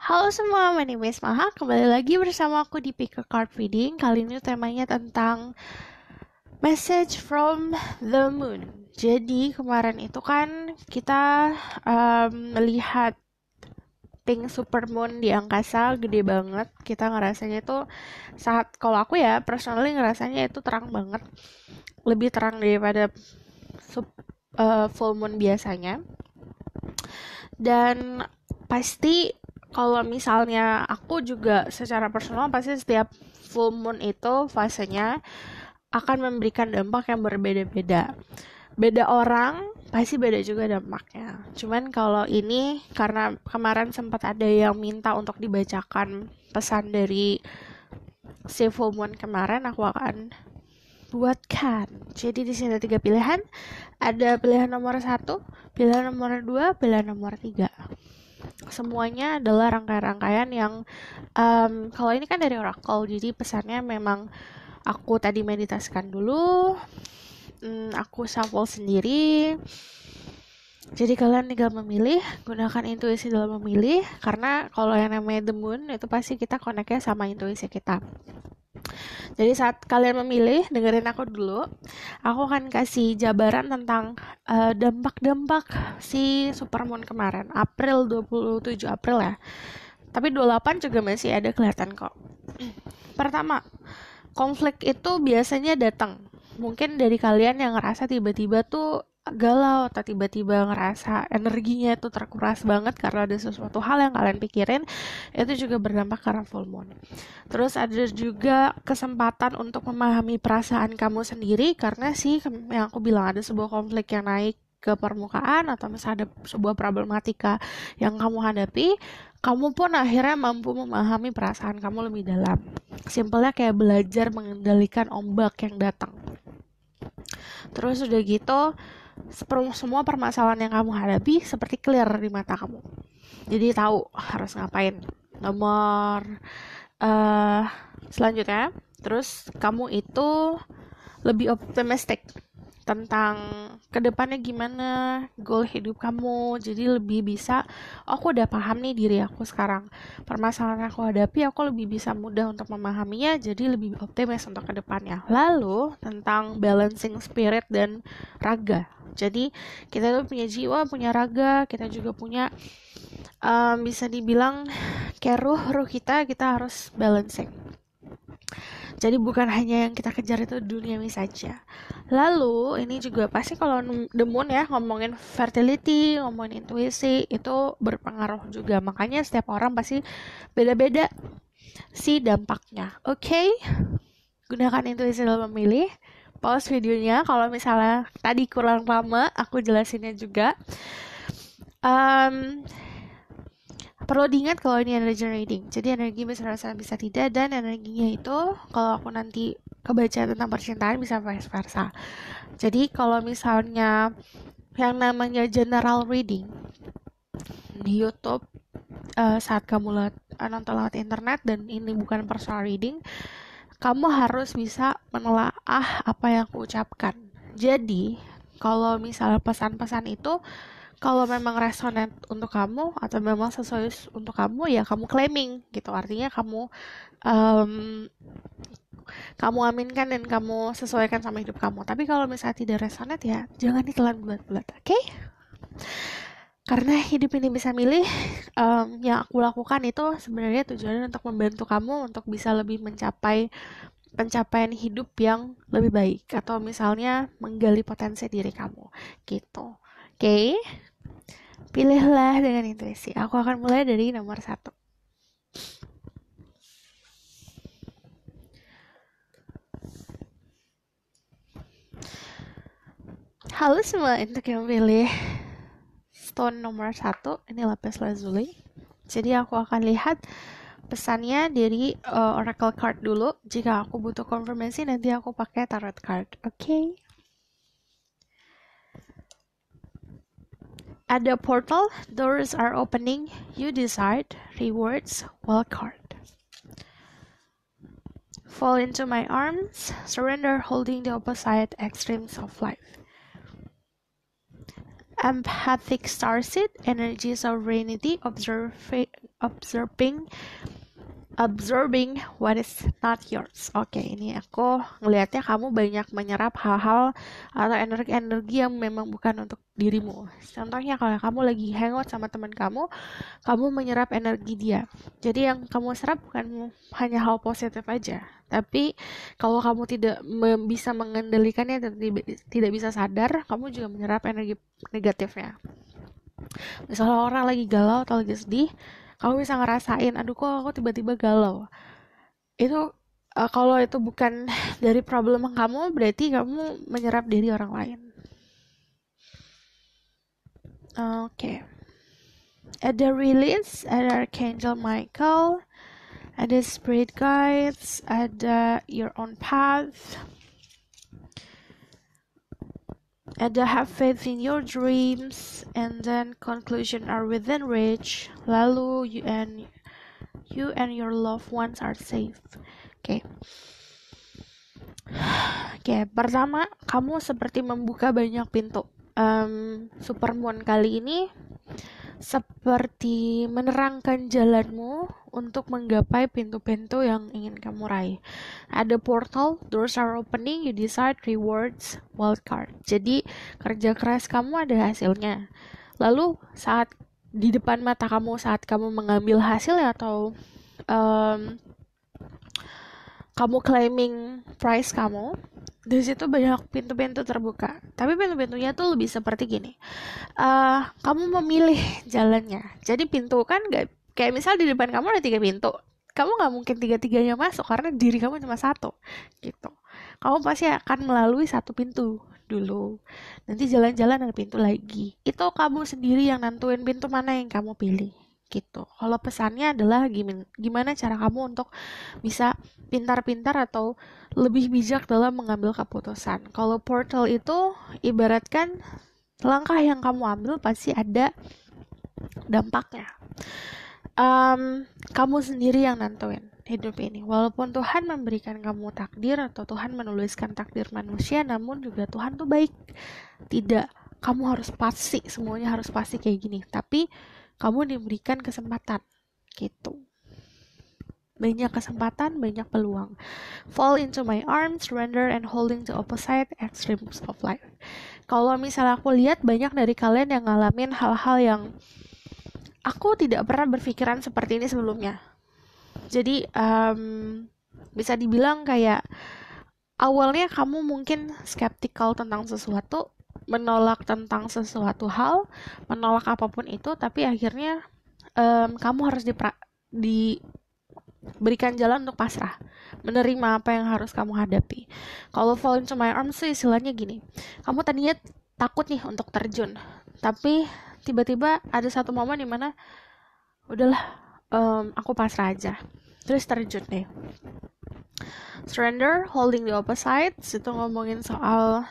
Halo semua, my name is Maha. Kembali lagi bersama aku di Pick a Card Reading. Kali ini temanya tentang Message from the Moon. Jadi kemarin itu kan kita melihat pink supermoon di angkasa gede banget. Kita ngerasanya itu kalau aku ya personally ngerasanya itu terang banget, lebih terang daripada full moon biasanya. Dan pasti kalau misalnya aku juga secara personal pasti setiap full moon itu fasenya akan memberikan dampak yang berbeda-beda. Beda orang pasti beda juga dampaknya. Cuman kalau ini karena kemarin sempat ada yang minta untuk dibacakan pesan dari si full moon kemarin, aku akan buatkan. Jadi di sini ada 3 pilihan. Ada pilihan nomor 1, pilihan nomor 2, pilihan nomor 3. Semuanya adalah rangkaian-rangkaian yang kalau ini kan dari oracle, jadi pesannya memang aku tadi meditasikan dulu, aku shuffle sendiri. Jadi kalian tinggal memilih, gunakan intuisi dalam memilih, karena kalau yang namanya the moon itu pasti kita connect-nya sama intuisi kita. Jadi saat kalian memilih, dengerin aku dulu. Aku akan kasih jabaran tentang dampak-dampak si supermoon kemarin, 27 April ya. Tapi 28 juga masih ada kelihatan kok. Pertama, konflik itu biasanya datang. Mungkin dari kalian yang ngerasa tiba-tiba tuh galau atau tiba-tiba ngerasa energinya itu terkuras banget karena ada sesuatu hal yang kalian pikirin, itu juga berdampak karena full moon. Terus ada juga kesempatan untuk memahami perasaan kamu sendiri karena sih yang aku bilang ada sebuah konflik yang naik ke permukaan atau misalnya ada sebuah problematika yang kamu hadapi, kamu pun akhirnya mampu memahami perasaan kamu lebih dalam. Simpelnya kayak belajar mengendalikan ombak yang datang. Terus udah gitu, semua permasalahan yang kamu hadapi seperti clear di mata kamu. Jadi tahu harus ngapain. Nomor selanjutnya, terus kamu itu lebih optimistik tentang kedepannya gimana goal hidup kamu. Jadi lebih bisa, aku udah paham nih diri aku sekarang, permasalahan aku hadapi, aku lebih bisa mudah untuk memahaminya, jadi lebih optimis untuk kedepannya. Lalu tentang balancing spirit dan raga. Jadi kita tuh punya jiwa, punya raga, kita juga punya bisa dibilang kayak ruh kita harus balancing. Jadi bukan hanya yang kita kejar itu duniawi saja. Lalu ini juga pasti kalau the moon ya, ngomongin fertility, ngomongin intuisi, itu berpengaruh juga. Makanya setiap orang pasti beda-beda si dampaknya. Oke? Gunakan intuisi dalam memilih. Pause videonya kalau misalnya tadi kurang lama aku jelasinnya juga. Perlu diingat kalau ini energy reading, jadi energi bisa tidak, dan energinya itu kalau aku nanti kebaca tentang percintaan bisa vice versa. Jadi kalau misalnya yang namanya general reading di YouTube, saat kamu nonton lewat internet dan ini bukan personal reading, kamu harus bisa menelaah apa yang aku ucapkan. Jadi kalau misalnya pesan-pesan itu kalau memang resonate untuk kamu atau memang sesuai untuk kamu, ya kamu claiming gitu. Artinya kamu aminkan dan kamu sesuaikan sama hidup kamu. Tapi kalau misalnya tidak resonate, ya jangan ditelan bulat-bulat, oke? Karena hidup ini bisa milih. Yang aku lakukan itu sebenarnya tujuannya untuk membantu kamu untuk bisa lebih mencapai pencapaian hidup yang lebih baik, atau misalnya menggali potensi diri kamu gitu. Oke? Pilihlah dengan intuisi. Aku akan mulai dari nomor 1. Halo semua, untuk yang pilih stone nomor 1, ini lapis lazuli. Jadi aku akan lihat pesannya dari oracle card dulu. Jika aku butuh konfirmasi, nanti aku pakai tarot card. Oke? At the portal, doors are opening. You decide. Rewards, wild card. Fall into my arms. Surrender, holding the opposite extremes of life. Empathic starseed, energy sovereignty, observing what is not yours. Oke, ini aku ngelihatnya kamu banyak menyerap hal-hal atau energi-energi yang memang bukan untuk dirimu. Contohnya kalau kamu lagi hangout sama teman kamu menyerap energi dia. Jadi yang kamu serap bukan hanya hal positif aja, tapi kalau kamu tidak bisa mengendalikannya dan tidak bisa sadar, kamu juga menyerap energi negatifnya. Misalnya orang lagi galau atau lagi sedih, kamu bisa ngerasain, aduh kok aku tiba-tiba galau. Itu kalau itu bukan dari problem kamu, berarti kamu menyerap dari orang lain. Oke. Ada release, ada Archangel Michael, ada spirit guides, ada your own path, ada have faith in your dreams, and then conclusion are within reach. Lalu you and your loved ones are safe. Oke, pertama kamu seperti membuka banyak pintu. Supermoon kali ini seperti menerangkan jalanmu untuk menggapai pintu-pintu yang ingin kamu raih. Ada portal, doors are opening, you decide, rewards, wildcard. Jadi kerja keras kamu ada hasilnya. Lalu saat di depan mata kamu, saat kamu mengambil hasilnya atau kamu claiming prize kamu, di situ banyak pintu-pintu terbuka. Tapi pintu-pintunya tuh lebih seperti gini. Kamu memilih jalannya. Jadi pintu kan gak, kayak misal di depan kamu ada 3 pintu. Kamu gak mungkin 3-3-nya masuk karena diri kamu cuma 1 gitu. Kamu pasti akan melalui 1 pintu dulu. Nanti jalan-jalan ada pintu lagi. Itu kamu sendiri yang nentuin pintu mana yang kamu pilih gitu. Kalau pesannya adalah gimana cara kamu untuk bisa pintar-pintar atau lebih bijak dalam mengambil keputusan. Kalau portal itu ibaratkan langkah yang kamu ambil pasti ada dampaknya. Kamu sendiri yang nentuin hidup ini. Walaupun Tuhan memberikan kamu takdir atau Tuhan menuliskan takdir manusia, namun juga Tuhan tuh baik. Tidak, kamu harus pasti, semuanya harus pasti kayak gini. Tapi kamu diberikan kesempatan gitu. Banyak kesempatan, banyak peluang. Fall into my arms, surrender and holding the opposite extremes of life. Kalau misalnya aku lihat banyak dari kalian yang ngalamin hal-hal yang aku tidak pernah berpikiran seperti ini sebelumnya. Jadi bisa dibilang kayak awalnya kamu mungkin skeptikal tentang sesuatu, menolak tentang sesuatu hal, menolak apapun itu, tapi akhirnya kamu harus diberikan jalan untuk pasrah, menerima apa yang harus kamu hadapi. Kalau fall into my arms sih istilahnya gini, kamu tadinya takut nih untuk terjun, tapi tiba-tiba ada satu momen dimana udahlah, aku pasrah aja, terus terjun deh. Surrender, holding the opposites, itu ngomongin soal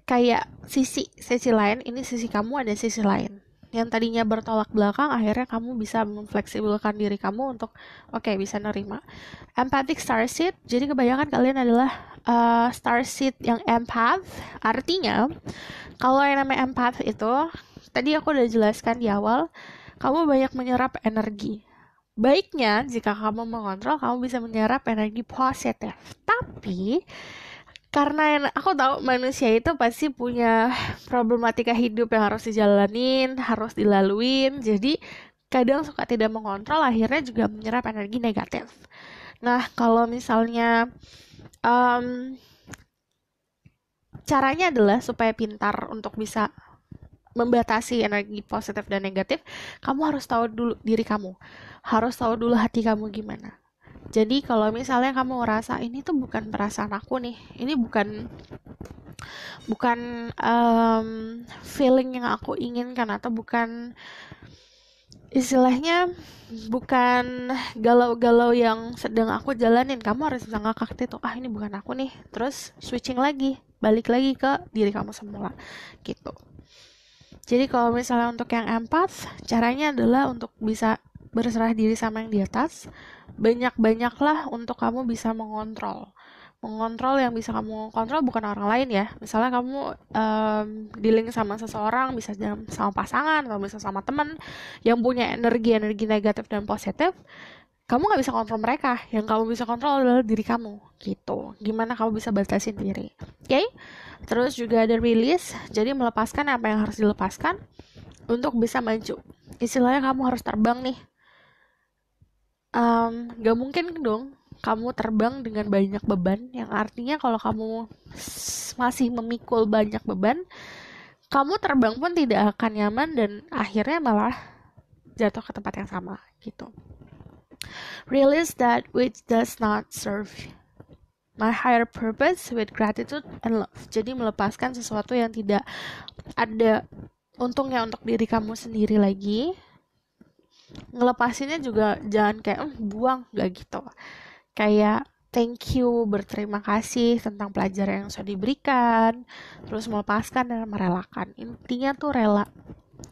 kayak sisi lain, ini sisi kamu, ada sisi lain. Yang tadinya bertolak belakang, akhirnya kamu bisa memfleksibelkan diri kamu untuk bisa nerima. Empathic starseed, jadi kebanyakan kalian adalah starseed yang empath. Artinya, kalau yang namanya empath itu, tadi aku udah jelaskan di awal, kamu banyak menyerap energi. Baiknya, jika kamu mengontrol, kamu bisa menyerap energi positif. Tapi, karena aku tahu manusia itu pasti punya problematika hidup yang harus dijalanin, harus dilaluin. Jadi, kadang suka tidak mengontrol, akhirnya juga menyerap energi negatif. Nah, kalau misalnya caranya adalah supaya pintar untuk bisa membatasi energi positif dan negatif, kamu harus tahu dulu diri kamu. Harus tahu dulu hati kamu gimana. Jadi kalau misalnya kamu ngerasa ini tuh bukan perasaan aku nih, ini bukan feeling yang aku inginkan, atau bukan istilahnya bukan galau-galau yang sedang aku jalanin, kamu harus bisa ngakak itu, ini bukan aku nih, terus switching lagi, balik lagi ke diri kamu semula gitu. Jadi kalau misalnya untuk yang empath, caranya adalah untuk bisa berserah diri sama yang di atas. Banyak-banyaklah untuk kamu bisa mengontrol. Mengontrol yang bisa kamu kontrol bukan orang lain ya. Misalnya kamu dealing sama seseorang, bisa sama pasangan atau bisa sama teman yang punya energi negatif dan positif, kamu nggak bisa kontrol mereka. Yang kamu bisa kontrol adalah diri kamu gitu. Gimana kamu bisa batasin diri. Oke? Terus juga ada release, jadi melepaskan apa yang harus dilepaskan untuk bisa maju. Istilahnya kamu harus terbang nih. Gak mungkin dong kamu terbang dengan banyak beban, yang artinya kalau kamu masih memikul banyak beban, kamu terbang pun tidak akan nyaman dan akhirnya malah jatuh ke tempat yang sama gitu. Release that which does not serve my higher purpose with gratitude and love. Jadi melepaskan sesuatu yang tidak ada untungnya untuk diri kamu sendiri lagi. Ngelepasinnya juga jangan kayak buang, gak gitu. Kayak thank you, berterima kasih tentang pelajaran yang sudah diberikan, terus melepaskan dan merelakan. Intinya tuh rela.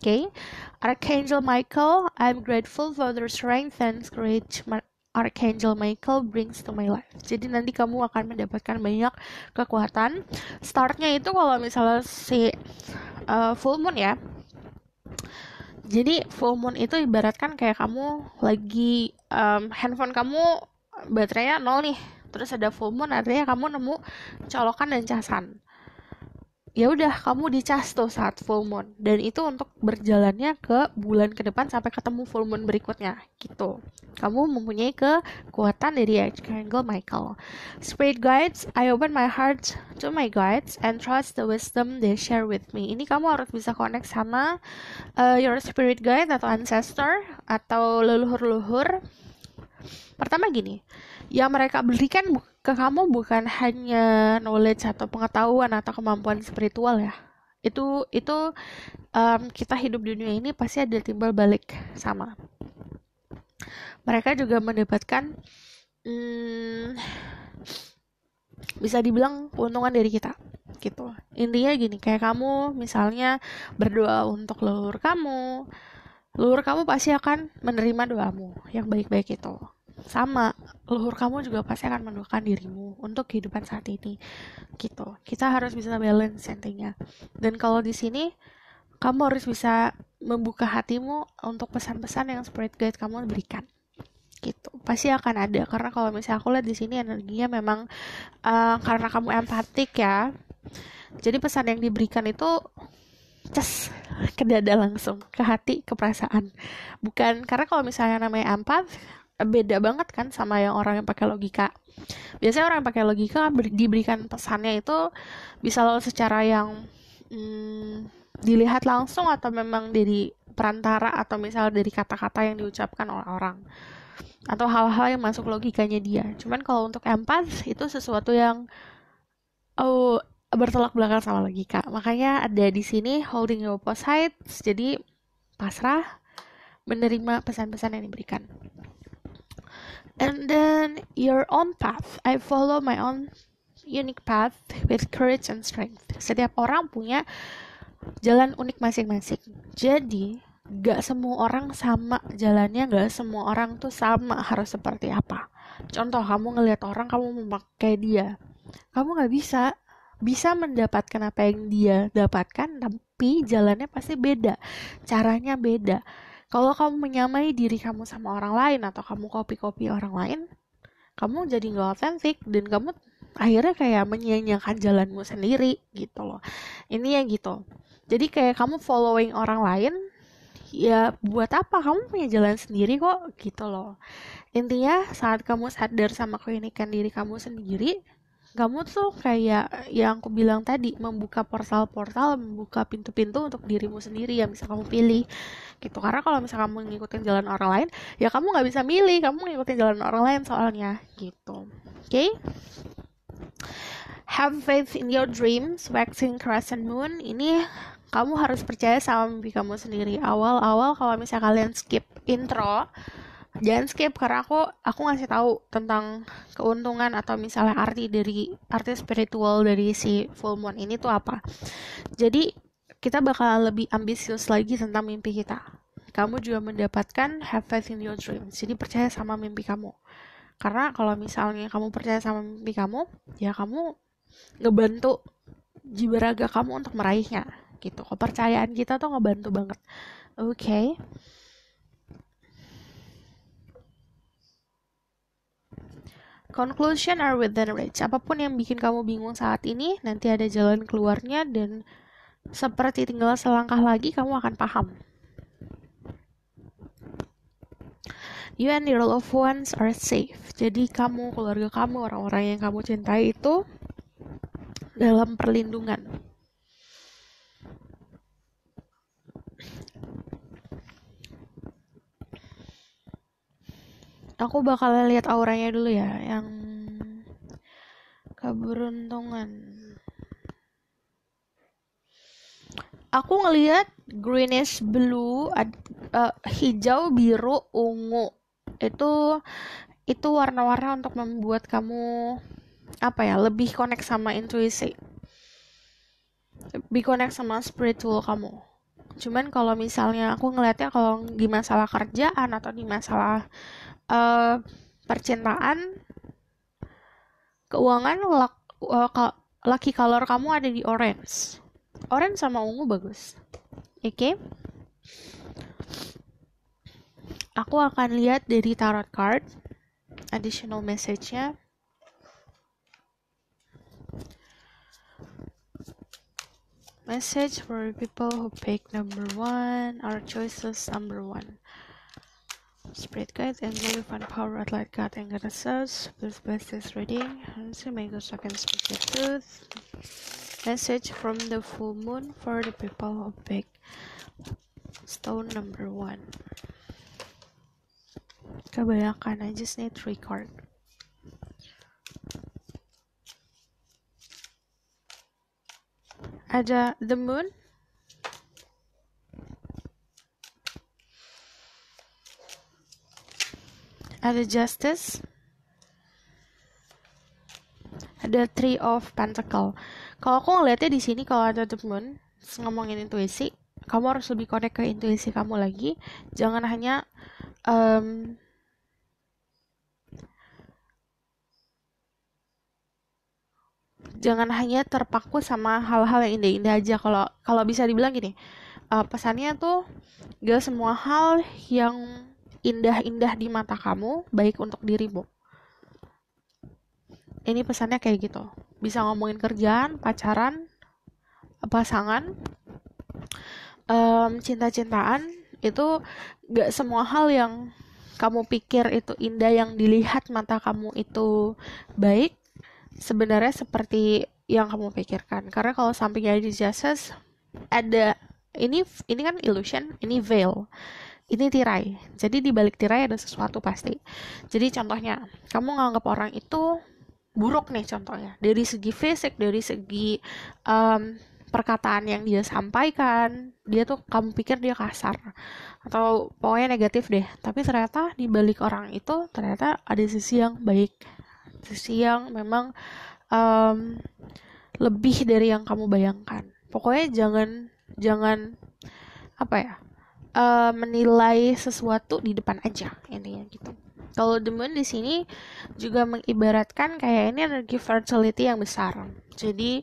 Okay? Archangel Michael, I'm grateful for the strength and courage Archangel Michael brings to my life. Jadi nanti kamu akan mendapatkan banyak kekuatan. Startnya itu kalau misalnya si full moon ya. Jadi full moon itu ibaratkan kayak kamu lagi handphone kamu baterainya 0 nih. Terus ada full moon artinya kamu nemu colokan dan casan. Ya udah kamu dicas tuh saat full moon, dan itu untuk berjalannya ke bulan ke depan sampai ketemu full moon berikutnya gitu. Kamu mempunyai kekuatan dari Archangel Michael. Spirit guides, I open my heart to my guides and trust the wisdom they share with me. Ini kamu harus bisa connect sama your spirit guide atau ancestor atau leluhur-leluhur. Pertama gini, yang mereka berikan ke kamu bukan hanya knowledge atau pengetahuan atau kemampuan spiritual ya. Itu kita hidup di dunia ini pasti ada timbal balik sama. Mereka juga mendapatkan bisa dibilang keuntungan dari kita gitu. Intinya gini, kayak kamu misalnya berdoa untuk leluhur kamu pasti akan menerima doamu yang baik-baik itu. Sama, leluhur kamu juga pasti akan mendoakan dirimu untuk kehidupan saat ini gitu. Kita harus bisa balance intinya. Dan kalau di sini kamu harus bisa membuka hatimu untuk pesan-pesan yang spirit guide kamu berikan gitu. Pasti akan ada, karena kalau misalnya aku lihat di sini energinya memang karena kamu empatik ya. Jadi pesan yang diberikan itu ke dada langsung, ke hati, ke perasaan. Bukan karena kalau misalnya namanya empath beda banget kan sama yang orang yang pakai logika. Biasanya orang yang pakai logika diberikan pesannya itu bisa lalu secara yang dilihat langsung atau memang dari perantara atau misalnya dari kata-kata yang diucapkan oleh orang atau hal-hal yang masuk logikanya dia. Cuman kalau untuk empath itu sesuatu yang bertolak belakang sama logika. Makanya ada di sini holding your opposites, jadi pasrah menerima pesan-pesan yang diberikan. And then your own path. I follow my own unique path with courage and strength. Setiap orang punya jalan unik masing-masing. Jadi, gak semua orang sama jalannya, gak semua orang tuh sama harus seperti apa. Contoh, kamu ngelihat orang, kamu memakai dia. Kamu gak bisa mendapatkan apa yang dia dapatkan, tapi jalannya pasti beda. Caranya beda. Kalau kamu menyamai diri kamu sama orang lain atau kamu copy orang lain, kamu jadi gak otentik dan kamu akhirnya kayak menyia-nyiakan jalanmu sendiri gitu loh. Ini ya gitu. Jadi kayak kamu following orang lain, ya buat apa? Kamu punya jalan sendiri kok gitu loh. Intinya saat kamu sadar sama keunikan diri kamu sendiri, kamu tuh kayak yang aku bilang tadi, membuka portal-portal, membuka pintu-pintu untuk dirimu sendiri yang bisa kamu pilih gitu. Karena kalau misalnya kamu ngikutin jalan orang lain, ya kamu nggak bisa milih, kamu ngikutin jalan orang lain soalnya gitu. Okay? Have faith in your dreams, waxing crescent moon. Ini kamu harus percaya sama mimpi kamu sendiri. Awal-awal kalau misalnya kalian skip intro, jangan skip, karena aku ngasih tahu tentang keuntungan atau misalnya arti spiritual dari si full moon ini tuh apa. Jadi kita bakal lebih ambisius lagi tentang mimpi kita. Kamu juga mendapatkan have faith in your dreams. Jadi percaya sama mimpi kamu. Karena kalau misalnya kamu percaya sama mimpi kamu, ya kamu ngebantu jiwa raga kamu untuk meraihnya gitu. Kepercayaan kita tuh ngebantu banget. Oke. Conclusion are within reach. Apapun yang bikin kamu bingung saat ini, nanti ada jalan keluarnya, dan seperti tinggal selangkah lagi kamu akan paham. You and your loved ones are safe. Jadi kamu, keluarga kamu, orang-orang yang kamu cintai itu dalam perlindungan. Aku bakal lihat auranya dulu ya, yang keberuntungan. Aku ngelihat greenish blue, hijau, biru, ungu. Itu warna-warna untuk membuat kamu lebih connect sama intuisi, lebih connect sama spiritual kamu. Cuman kalau misalnya aku ngelihatnya kalau di masalah kerjaan atau di masalah percintaan, keuangan, lucky color kamu ada di orange. Orange sama ungu bagus. Oke. Aku akan lihat dari tarot card additional message-nya. Message for people who pick number 1, our choices number 1. Spirit guides, angel, divine power, light, God, and goddesses. Please bless this reading. So may God can speak the truth. Message from the full moon for the people who pick stone number 1. Kebanyakan, I just need 3 cards. Ada the moon, ada justice, ada 3 of pentacle. Kalau aku ngeliatnya di sini, kalau ada the moon, ngomongin intuisi, kamu harus lebih connect ke intuisi kamu lagi. Jangan hanya terpaku sama hal-hal yang indah-indah aja. Kalau bisa dibilang gini, pesannya tuh gak semua hal yang indah-indah di mata kamu baik untuk dirimu. Ini pesannya kayak gitu. Bisa ngomongin kerjaan, pacaran, pasangan, cinta-cintaan, itu gak semua hal yang kamu pikir itu indah, yang dilihat mata kamu itu baik, sebenarnya seperti yang kamu pikirkan. Karena kalau sampingnya di justice ada ini kan illusion, ini veil, ini tirai. Jadi di balik tirai ada sesuatu pasti. Jadi contohnya, kamu nganggap orang itu buruk nih, contohnya dari segi fisik, dari segi perkataan yang dia sampaikan, dia tuh kamu pikir dia kasar atau pokoknya negatif deh. Tapi ternyata di balik orang itu ternyata ada sisi yang baik, sisi yang memang lebih dari yang kamu bayangkan. Pokoknya jangan menilai sesuatu di depan aja, intinya gitu. Kalau the moon di sini juga mengibaratkan kayak ini energi fertility yang besar. Jadi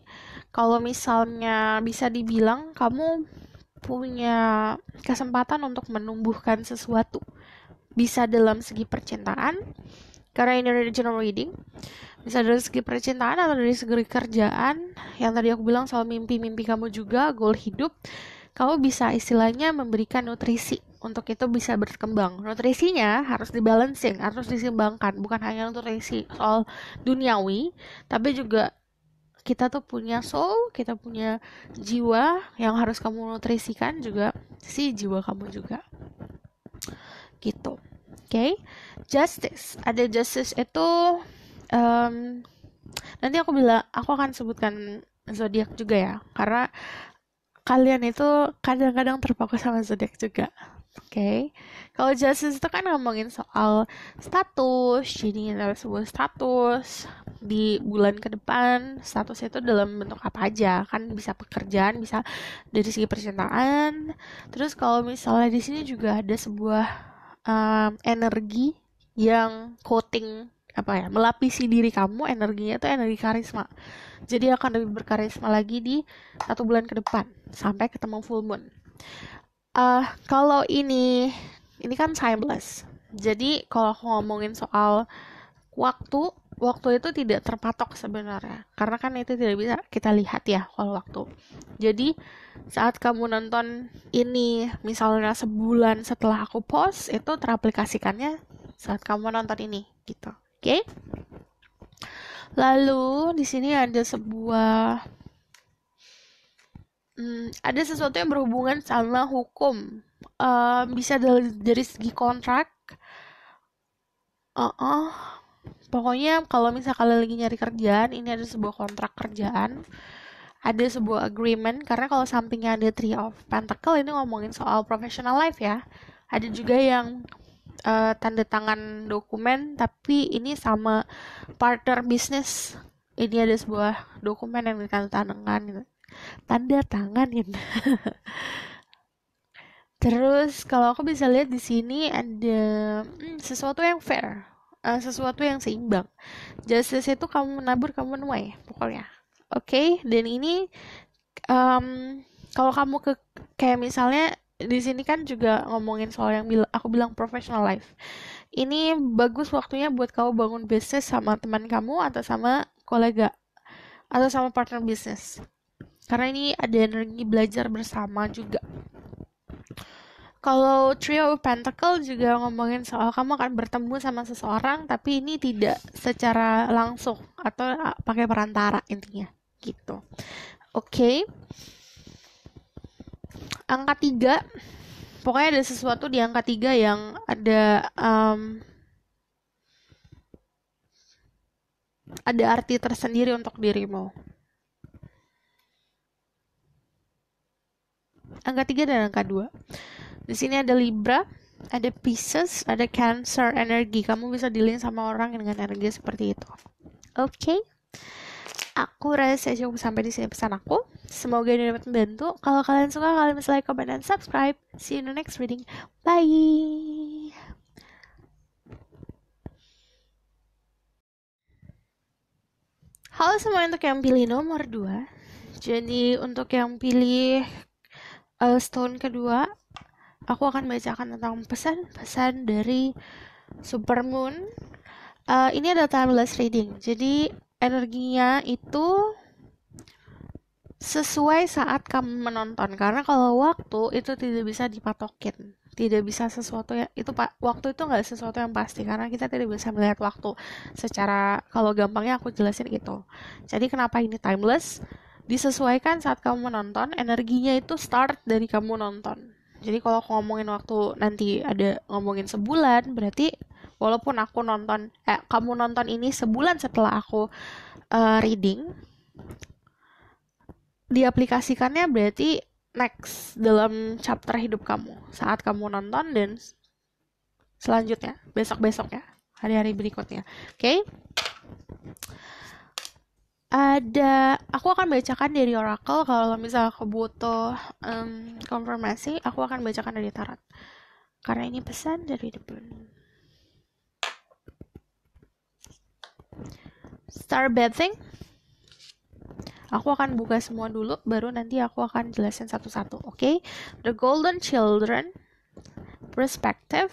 kalau misalnya bisa dibilang kamu punya kesempatan untuk menumbuhkan sesuatu, bisa dalam segi percintaan, karena ini original reading, bisa dari segi percintaan atau dari segi kerjaan, yang tadi aku bilang soal mimpi-mimpi kamu juga, goal hidup. Kamu bisa istilahnya memberikan nutrisi untuk itu bisa berkembang. Nutrisinya harus dibalancing, harus diseimbangkan. Bukan hanya nutrisi soal duniawi, tapi juga kita tuh punya soul, kita punya jiwa yang harus kamu nutrisikan juga, si jiwa kamu juga. Gitu. Oke. Justice. Ada justice itu nanti aku akan sebutkan zodiak juga ya, karena kalian itu kadang-kadang terpaku sama zodiak juga. Oke. Kalau justice itu kan ngomongin soal status, jadi ada sebuah status di bulan ke depan. Status itu dalam bentuk apa aja, kan bisa pekerjaan, bisa dari segi percintaan. Terus kalau misalnya di sini juga ada sebuah energi yang quoting melapisi diri kamu, energinya itu energi karisma. Jadi akan lebih berkarisma lagi di 1 bulan ke depan sampai ketemu full moon. Kalau ini kan timeless. Jadi kalau aku ngomongin soal waktu itu tidak terpatok sebenarnya. Karena kan itu tidak bisa kita lihat ya kalau waktu. Jadi saat kamu nonton ini misalnya sebulan setelah aku post, itu teraplikasikannya saat kamu nonton ini gitu. Oke? Lalu di sini ada sesuatu yang berhubungan sama hukum. Bisa dari segi kontrak. Pokoknya kalau misalnya kalian lagi nyari kerjaan, ini ada sebuah kontrak kerjaan, ada sebuah agreement. Karena kalau sampingnya ada Three of Pentacle, ini ngomongin soal professional life ya. Ada juga yang tanda tangan dokumen, tapi ini sama partner bisnis. Ini ada sebuah dokumen yang ditanda tanganin. Terus kalau aku bisa lihat di sini ada sesuatu yang fair, sesuatu yang seimbang. Justice itu kamu menabur, kamu menuai, pokoknya. Oke, dan ini kalau kamu kayak misalnya di sini kan juga ngomongin soal yang aku bilang professional life. Ini bagus waktunya buat kamu bangun bisnis sama teman kamu atau sama kolega atau sama partner bisnis. Karena ini ada energi belajar bersama juga. Kalau Trio of Pentacle juga ngomongin soal kamu akan bertemu sama seseorang, tapi ini tidak secara langsung atau pakai perantara intinya gitu. Oke. Angka 3, pokoknya ada sesuatu di angka 3 yang ada arti tersendiri untuk dirimu. Angka 3 dan angka 2. Di sini ada Libra, ada Pisces, ada Cancer energi. Kamu bisa dealing sama orang dengan energi seperti itu. Oke. Aku rasa cukup sampai di sini pesan aku. Semoga ini dapat membantu. Kalau kalian suka, kalian bisa like, comment, dan subscribe. See you in the next reading. Bye. Halo semua, untuk yang pilih nomor 2. Jadi untuk yang pilih stone kedua, aku akan bacakan tentang pesan-pesan dari Supermoon. Ini adalah timeless reading. Jadi energinya itu sesuai saat kamu menonton. Karena kalau waktu itu tidak bisa dipatokin, tidak bisa sesuatu ya itu waktu itu nggak sesuatu yang pasti karena kita tidak bisa melihat waktu secara, kalau gampangnya aku jelasin gitu. Jadi kenapa ini timeless? Disesuaikan saat kamu menonton. Energinya itu start dari kamu nonton. Jadi kalau aku ngomongin waktu nanti ada ngomongin sebulan, berarti walaupun aku kamu nonton ini sebulan setelah aku reading, diaplikasikannya berarti next dalam chapter hidup kamu saat kamu nonton dan selanjutnya, besok-besoknya, hari-hari berikutnya. Oke? Aku akan bacakan dari Oracle. Kalau misalnya aku butuh konfirmasi, aku akan bacakan dari Tarot. Karena ini pesan dari The Moon. Star bathing. Aku akan buka semua dulu, baru nanti aku akan jelasin satu-satu. Oke? The Golden Children. Perspective.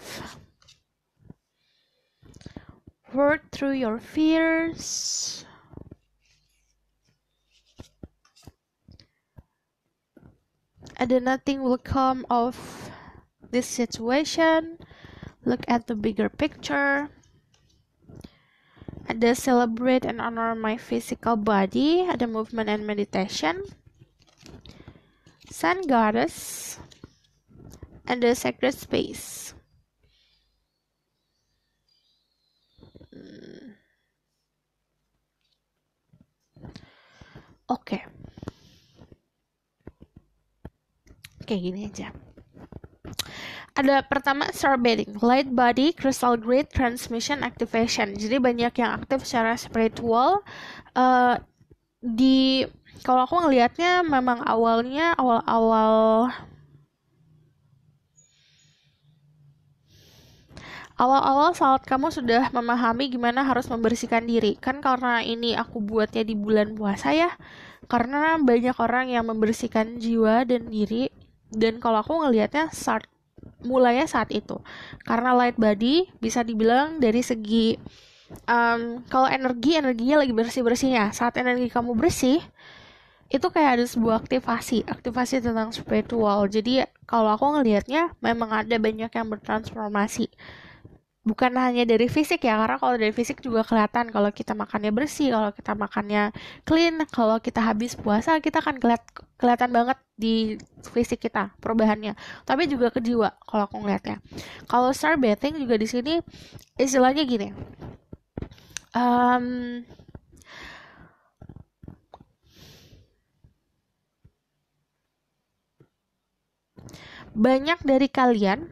Work through your fears. Ada nothing will come of this situation. Look at the bigger picture. Ada celebrate and honor my physical body. Ada movement and meditation. Sun Goddess. And the sacred space. Oke. Kayak gini aja. Ada pertama star bathing, light body, crystal grid, transmission, activation. Jadi banyak yang aktif secara spiritual. Kalau aku ngelihatnya memang Awal-awal saat kamu sudah memahami gimana harus membersihkan diri, kan karena ini aku buatnya di bulan puasa ya, karena banyak orang yang membersihkan jiwa dan diri, dan kalau aku ngelihatnya mulainya saat itu, karena light body bisa dibilang dari segi kalau energinya lagi bersih-bersihnya, saat energi kamu bersih, itu kayak ada sebuah aktivasi tentang spiritual. Jadi kalau aku ngelihatnya memang ada banyak yang bertransformasi, bukan hanya dari fisik ya, karena kalau dari fisik juga kelihatan kalau kita makannya bersih, kalau kita makannya clean, kalau kita habis puasa kita kan kelihatan banget di fisik kita perubahannya, tapi juga ke jiwa kalau aku ngelihatnya. Kalau star bathing juga di sini istilahnya gini, um, banyak dari kalian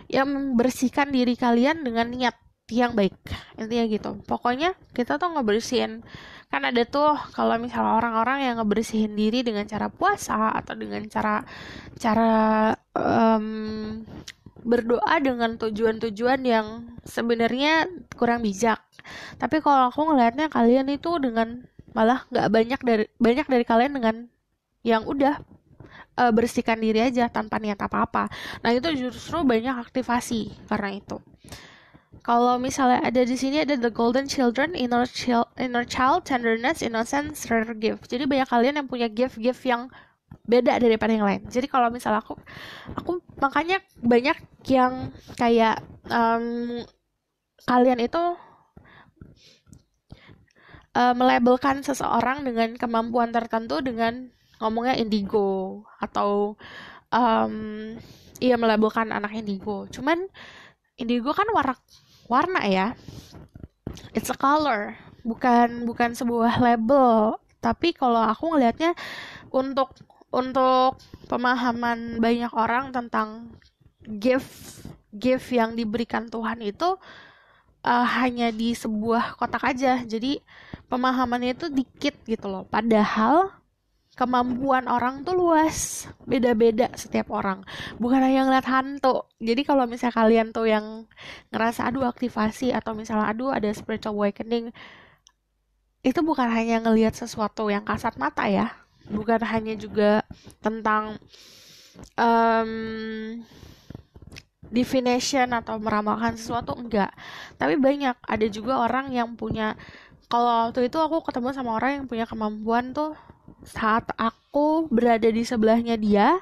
yang membersihkan diri kalian dengan niat yang baik, intinya gitu. Pokoknya kita tuh ngebersihin, kan ada tuh kalau misalnya orang-orang yang ngebersihin diri dengan cara puasa atau dengan cara berdoa dengan tujuan-tujuan yang sebenarnya kurang bijak. Tapi kalau aku ngelihatnya kalian itu dengan malah nggak banyak dari kalian dengan yang udah bersihkan diri aja tanpa niat apa-apa. Nah, itu justru banyak aktivasi karena itu. Kalau misalnya ada di sini ada the golden children, inner child, tenderness, innocence, rare gift. Jadi banyak kalian yang punya gift yang beda daripada yang lain. Jadi kalau misalnya aku makanya banyak yang kayak kalian itu melabelkan seseorang dengan kemampuan tertentu dengan ngomongnya indigo atau melabelkan anak indigo. Cuman indigo kan warna ya, it's a color, bukan sebuah label. Tapi kalau aku ngelihatnya untuk pemahaman banyak orang tentang gift yang diberikan Tuhan itu hanya di sebuah kotak aja. Jadi pemahamannya itu dikit gitu loh. Padahal kemampuan orang tuh luas, beda-beda setiap orang. Bukan hanya ngeliat hantu. Jadi kalau misalnya kalian tuh yang ngerasa aduh aktivasi atau misalnya aduh ada spiritual awakening, itu bukan hanya ngelihat sesuatu yang kasat mata ya. Bukan hanya juga tentang definition atau meramalkan sesuatu, enggak. Tapi banyak, ada juga orang yang punya, kalau waktu itu aku ketemu sama orang yang punya kemampuan tuh saat aku berada di sebelahnya dia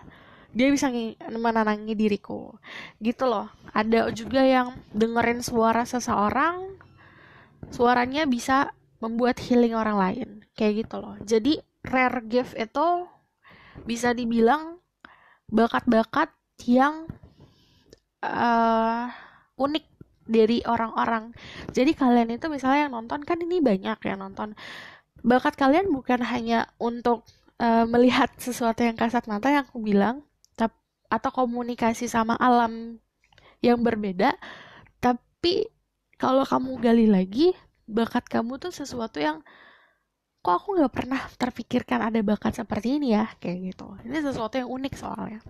bisa menenangi diriku gitu loh. Ada juga yang dengerin suara seseorang, suaranya bisa membuat healing orang lain kayak gitu loh. Jadi rare gift itu bisa dibilang bakat-bakat yang unik dari orang-orang. Jadi kalian itu misalnya yang nonton, kan ini banyak yang nonton, bakat kalian bukan hanya untuk melihat sesuatu yang kasat mata yang aku bilang, atau komunikasi sama alam yang berbeda, tapi kalau kamu gali lagi, bakat kamu tuh sesuatu yang kok aku nggak pernah terpikirkan ada bakat seperti ini ya, kayak gitu. Ini sesuatu yang unik soalnya.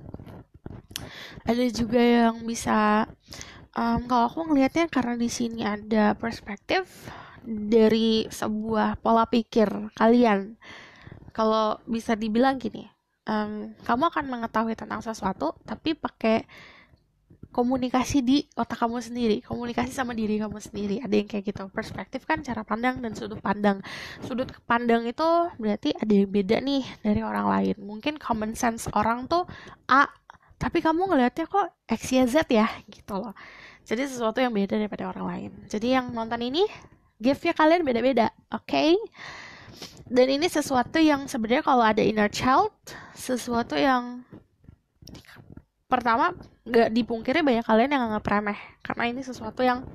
Ada juga yang bisa kalau aku ngelihatnya karena di sini ada perspektif dari sebuah pola pikir kalian. Kalau bisa dibilang gini, kamu akan mengetahui tentang sesuatu tapi pakai komunikasi di otak kamu sendiri, komunikasi sama diri kamu sendiri. Ada yang kayak gitu. Perspektif kan cara pandang dan sudut pandang. Sudut pandang itu berarti ada yang beda nih dari orang lain. Mungkin common sense orang tuh A, tapi kamu ngelihatnya kok X, Y, Z ya gitu loh. Jadi sesuatu yang beda daripada orang lain. Jadi yang nonton ini, gift-nya kalian beda-beda, oke? Dan ini sesuatu yang sebenarnya kalau ada inner child, sesuatu yang pertama gak dipungkiri banyak kalian yang nganggap remeh. Karena ini sesuatu yang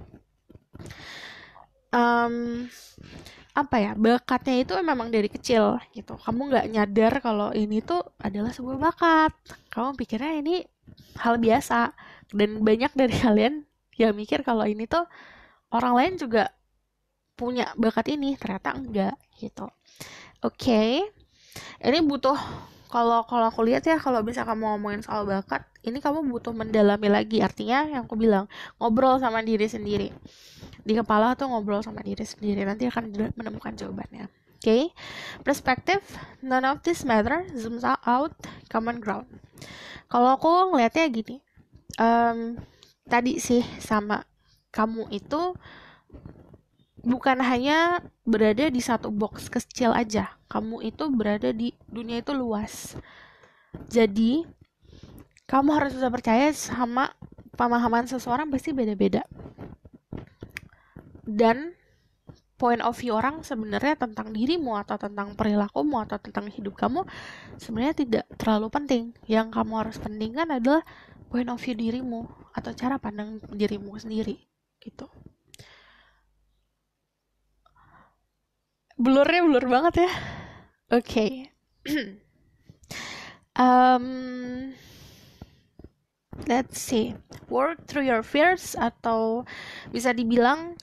bakatnya itu memang dari kecil gitu. Kamu gak nyadar kalau ini tuh adalah sebuah bakat. Kamu pikirnya ini hal biasa. Dan banyak dari kalian yang mikir kalau ini tuh orang lain juga punya bakat ini, ternyata enggak gitu. Oke. Ini butuh kalau aku lihat ya, kalau bisa kamu ngomongin soal bakat, ini kamu butuh mendalami lagi. Artinya yang aku bilang, ngobrol sama diri sendiri. Di kepala tuh ngobrol sama diri sendiri, nanti akan menemukan jawabannya. Oke, perspektif, none of this matter, zooms out, common ground. Kalau aku ngelihatnya gini, tadi sih sama kamu itu bukan hanya berada di satu box kecil aja. Kamu itu berada di dunia itu luas. Jadi, kamu harus bisa percaya sama pemahaman seseorang pasti beda-beda. Dan point of view orang sebenarnya tentang dirimu atau tentang perilakumu atau tentang hidup kamu sebenarnya tidak terlalu penting. Yang kamu harus pentingkan adalah point of view dirimu atau cara pandang dirimu sendiri gitu. Blurnya blur banget ya. Oke. Let's see. Work through your fears, atau bisa dibilang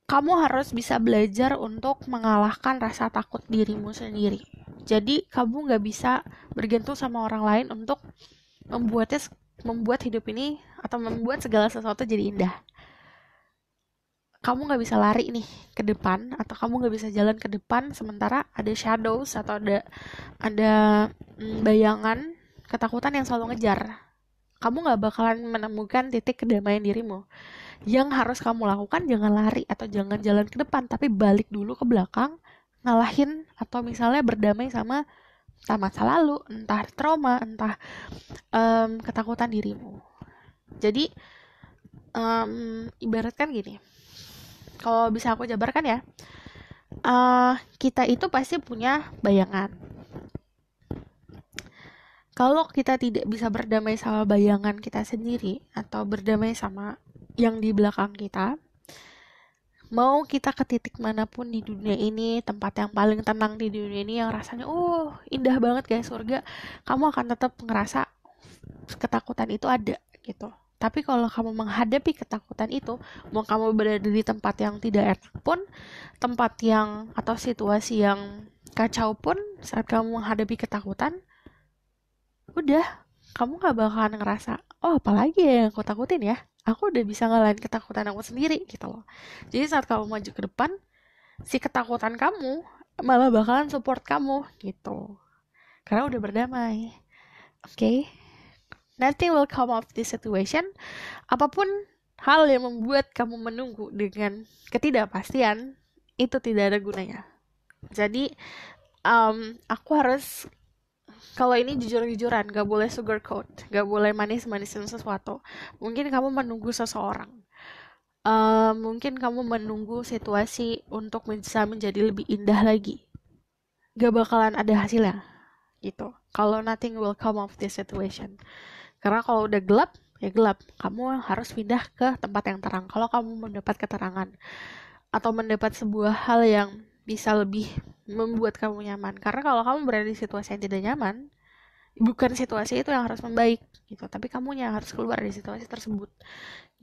kamu harus bisa belajar untuk mengalahkan rasa takut dirimu sendiri. Jadi kamu nggak bisa bergantung sama orang lain untuk membuat hidup ini atau membuat segala sesuatu jadi indah. Kamu nggak bisa lari nih ke depan, atau kamu nggak bisa jalan ke depan sementara ada shadows atau ada bayangan ketakutan yang selalu ngejar. Kamu nggak bakalan menemukan titik kedamaian dirimu. Yang harus kamu lakukan, jangan lari atau jangan jalan ke depan, tapi balik dulu ke belakang, ngalahin atau misalnya berdamai sama entah masa lalu, entah trauma, entah ketakutan dirimu. Jadi ibaratkan gini, kalau bisa aku jabarkan ya, kita itu pasti punya bayangan. Kalau kita tidak bisa berdamai sama bayangan kita sendiri atau berdamai sama yang di belakang kita, mau kita ke titik manapun di dunia ini, tempat yang paling tenang di dunia ini yang rasanya indah banget kayak surga, kamu akan tetap ngerasa ketakutan itu ada gitu. Tapi kalau kamu menghadapi ketakutan itu, mau kamu berada di tempat yang tidak enak pun, tempat yang atau situasi yang kacau pun, saat kamu menghadapi ketakutan, udah, kamu gak bakalan ngerasa, apalagi ya yang aku takutin ya, aku udah bisa ngalahin ketakutan aku sendiri gitu loh. Jadi saat kamu maju ke depan, si ketakutan kamu malah bakalan support kamu gitu, karena udah berdamai. Oke? Nothing will come of this situation. Apapun hal yang membuat kamu menunggu dengan ketidakpastian, itu tidak ada gunanya. Jadi aku harus, kalau ini jujur-jujuran, gak boleh sugarcoat, gak boleh manis-manisin sesuatu. Mungkin kamu menunggu seseorang, mungkin kamu menunggu situasi untuk bisa menjadi lebih indah lagi, gak bakalan ada hasilnya gitu. Kalau nothing will come of this situation, karena kalau udah gelap ya gelap, kamu harus pindah ke tempat yang terang. Kalau kamu mendapat keterangan atau mendapat sebuah hal yang bisa lebih membuat kamu nyaman, karena kalau kamu berada di situasi yang tidak nyaman, bukan situasi itu yang harus membaik gitu, tapi kamu yang harus keluar dari situasi tersebut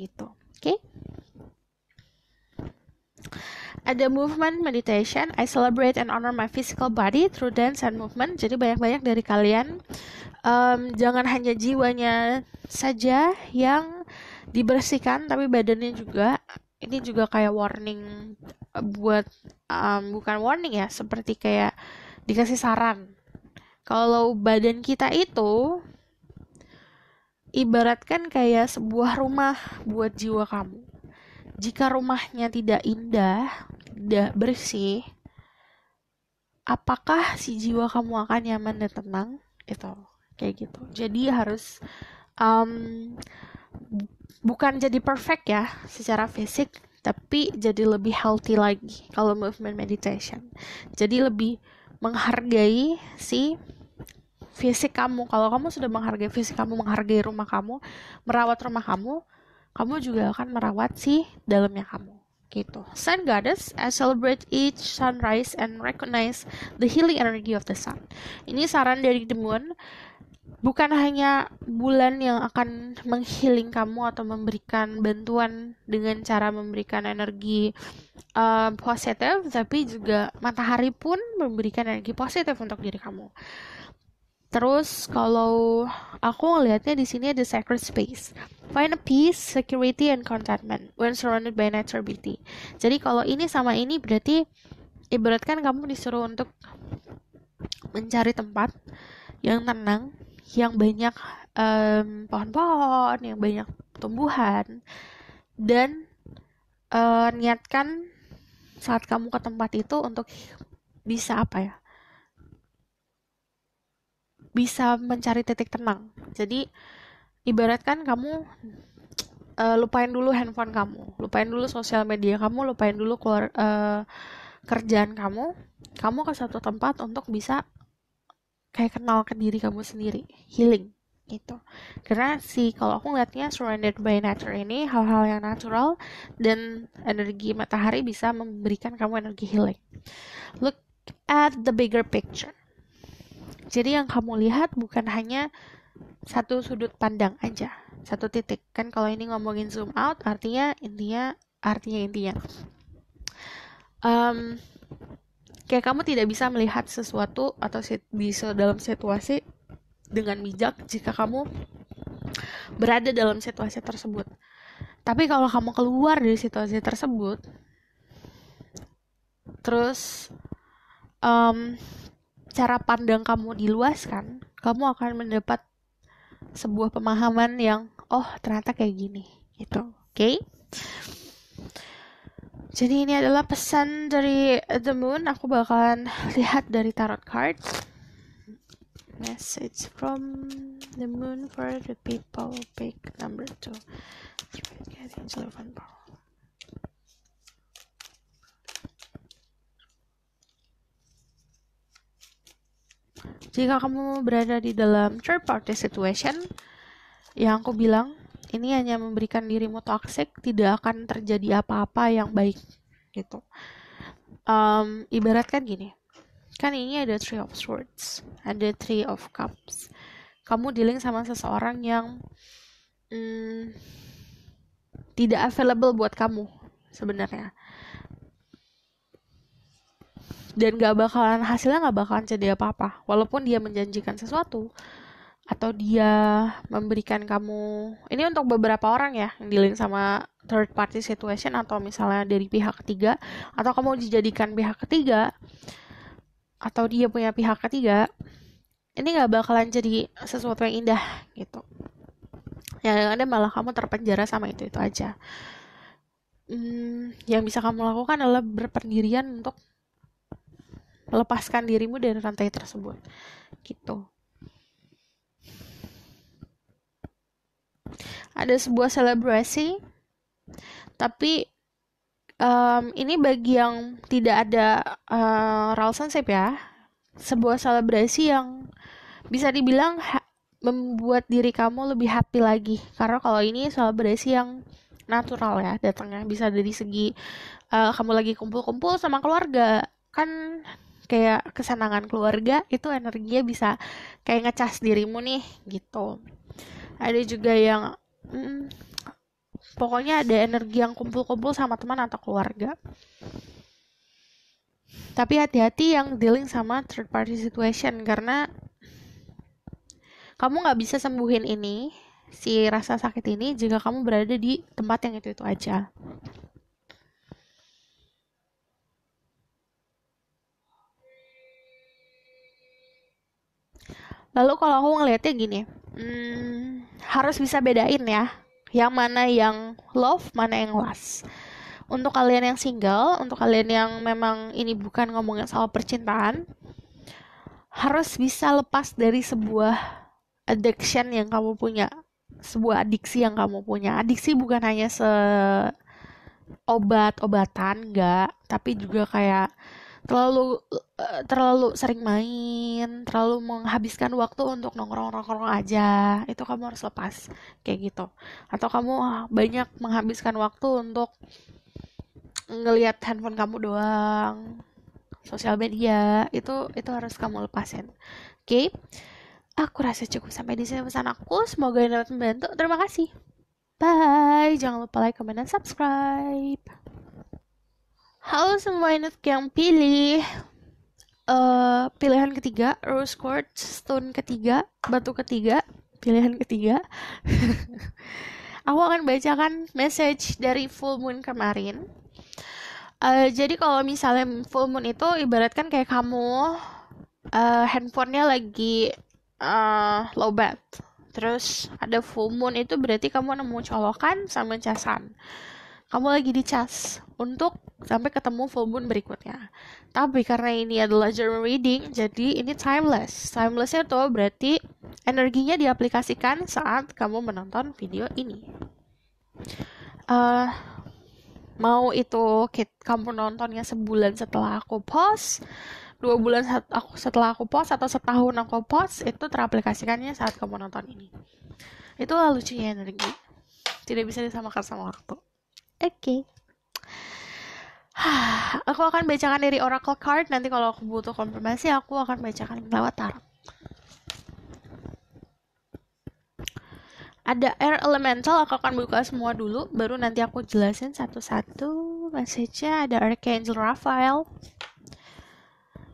gitu. Oke? Ada movement meditation. I celebrate and honor my physical body through dance and movement. Jadi banyak-banyak dari kalian, jangan hanya jiwanya saja yang dibersihkan, tapi badannya juga. Ini juga kayak warning buat, bukan warning ya, seperti kayak dikasih saran. Kalau badan kita itu ibaratkan kayak sebuah rumah buat jiwa kamu. Jika rumahnya tidak indah, tidak bersih, apakah si jiwa kamu akan nyaman dan tenang? Itu kayak gitu. Jadi harus bukan jadi perfect ya secara fisik, tapi jadi lebih healthy lagi kalau movement meditation. Jadi lebih menghargai si fisik kamu. Kalau kamu sudah menghargai fisik kamu, menghargai rumah kamu, merawat rumah kamu, kamu juga akan merawat si dalamnya kamu gitu. Sun Goddess, I celebrate each sunrise and recognize the healing energy of the sun. Ini saran dari The Moon. Bukan hanya bulan yang akan menghealing kamu atau memberikan bantuan dengan cara memberikan energi positif, tapi juga matahari pun memberikan energi positif untuk diri kamu. Terus kalau aku ngelihatnya di sini ada sacred space. Find a peace, security, and contentment when surrounded by nature beauty. Jadi kalau ini sama ini berarti ibaratkan kamu disuruh untuk mencari tempat yang tenang, yang banyak pohon-pohon, yang banyak tumbuhan, dan niatkan saat kamu ke tempat itu untuk bisa apa ya? Bisa mencari titik tenang. Jadi ibaratkan kamu lupain dulu handphone kamu, lupain dulu sosial media kamu, lupain dulu kerjaan kamu ke satu tempat untuk bisa kayak kenal ke diri kamu sendiri, healing gitu. Karena kalau aku ngeliatnya surrounded by nature ini hal-hal yang natural dan energi matahari bisa memberikan kamu energi healing. Look at the bigger picture. Jadi yang kamu lihat bukan hanya satu sudut pandang aja, satu titik. Kan kalau ini ngomongin zoom out, artinya intinya. Kayak kamu tidak bisa melihat sesuatu atau dalam situasi dengan bijak jika kamu berada dalam situasi tersebut. Tapi kalau kamu keluar dari situasi tersebut, terus cara pandang kamu diluaskan, kamu akan mendapat sebuah pemahaman yang ternyata kayak gini gitu. Oke? Jadi ini adalah pesan dari The Moon. Aku bakalan lihat dari tarot cards. Message from The Moon for the people. Pick number 2. Jika kamu berada di dalam third party situation, yang aku bilang, ini hanya memberikan dirimu toxic, tidak akan terjadi apa-apa yang baik gitu. Ibaratkan gini, kan ini ada Three of Swords, ada Three of Cups. Kamu dealing sama seseorang yang tidak available buat kamu sebenarnya. Dan hasilnya gak bakalan jadi apa-apa. Walaupun dia menjanjikan sesuatu, atau dia memberikan kamu, ini untuk beberapa orang ya, yang dealing sama third party situation, atau misalnya dari pihak ketiga, atau kamu dijadikan pihak ketiga, atau dia punya pihak ketiga, ini gak bakalan jadi sesuatu yang indah gitu. Yang ada malah kamu terpenjara sama itu aja. Yang bisa kamu lakukan adalah berpendirian untuk melepaskan dirimu dari rantai tersebut gitu. Ada sebuah selebrasi, tapi ini bagi yang tidak ada relationship ya, sebuah selebrasi yang bisa dibilang membuat diri kamu lebih happy lagi. Karena kalau ini selebrasi yang natural ya, datangnya bisa dari segi kamu lagi kumpul-kumpul sama keluarga, kan kayak kesenangan keluarga itu energinya bisa kayak ngecas dirimu nih gitu. Ada juga yang pokoknya ada energi yang kumpul-kumpul sama teman atau keluarga. Tapi hati-hati yang dealing sama third party situation, karena kamu gak bisa sembuhin ini, si rasa sakit ini, jika kamu berada di tempat yang itu aja. Lalu kalau aku ngeliatnya gini, harus bisa bedain ya, yang mana yang love, mana yang lust. Untuk kalian yang single, untuk kalian yang memang ini bukan ngomongin soal percintaan, harus bisa lepas dari sebuah addiction yang kamu punya, sebuah adiksi yang kamu punya. Adiksi bukan hanya obat-obatan, enggak, tapi juga kayak terlalu sering main, terlalu menghabiskan waktu untuk nongkrong aja, itu kamu harus lepas kayak gitu. Atau kamu banyak menghabiskan waktu untuk ngelihat handphone kamu doang, sosial media, itu harus kamu lepasin. Oke? Aku rasa cukup sampai di sini pesan aku. Semoga ini dapat membantu. Terima kasih. Bye. Jangan lupa like, comment, dan subscribe. Halo semua Inut yang pilih. Pilihan ketiga, rose quartz, stone ketiga, batu ketiga, pilihan ketiga. Aku akan bacakan message dari full moon kemarin. Jadi kalau misalnya full moon itu ibaratkan kayak kamu handphonenya lagi low bat. Terus ada full moon itu berarti kamu nemu colokan sama casan. Kamu lagi dicas untuk sampai ketemu full moon berikutnya. Tapi karena ini adalah journal reading, jadi ini timeless. Timelessnya tuh berarti energinya diaplikasikan saat kamu menonton video ini. Mau itu kamu nontonnya sebulan setelah aku post, 2 bulan setelah aku post, atau setahun aku post, itu teraplikasikannya saat kamu nonton ini. Itulah lucunya energi. Tidak bisa disamakan sama waktu. Oke. Aku akan bacakan dari Oracle Card. Nanti kalau aku butuh konfirmasi, aku akan bacakan lewat tarot. Ada Air Elemental, aku akan buka semua dulu, baru nanti aku jelasin satu-satu message-nya. Ada Archangel Raphael,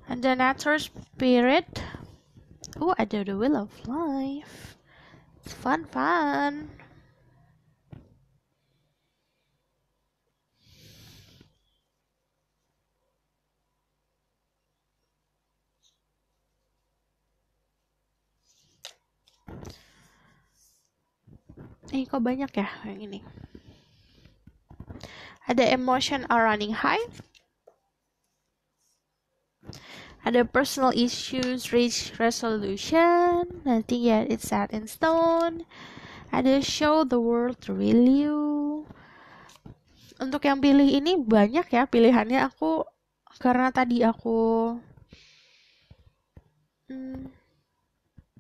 ada Nature Spirit, ada The Wheel of Life. It's fun. Kok banyak ya yang ini. Ada Emotion are running high. Ada Personal issues reach resolution. Nothing yet it's set in stone. Ada Show the world the real you. Untuk yang pilih ini banyak ya pilihannya. Aku karena tadi aku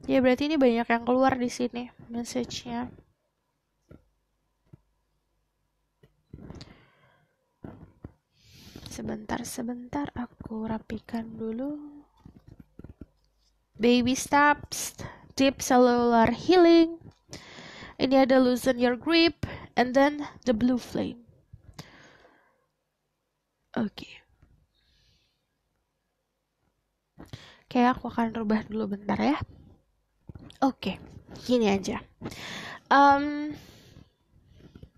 ya berarti ini banyak yang keluar di sini message-nya. Sebentar aku rapikan dulu. Baby steps, deep cellular healing. Ini ada loosen your grip, and then the blue flame. Oke, aku akan rubah dulu bentar ya. Oke, gini aja.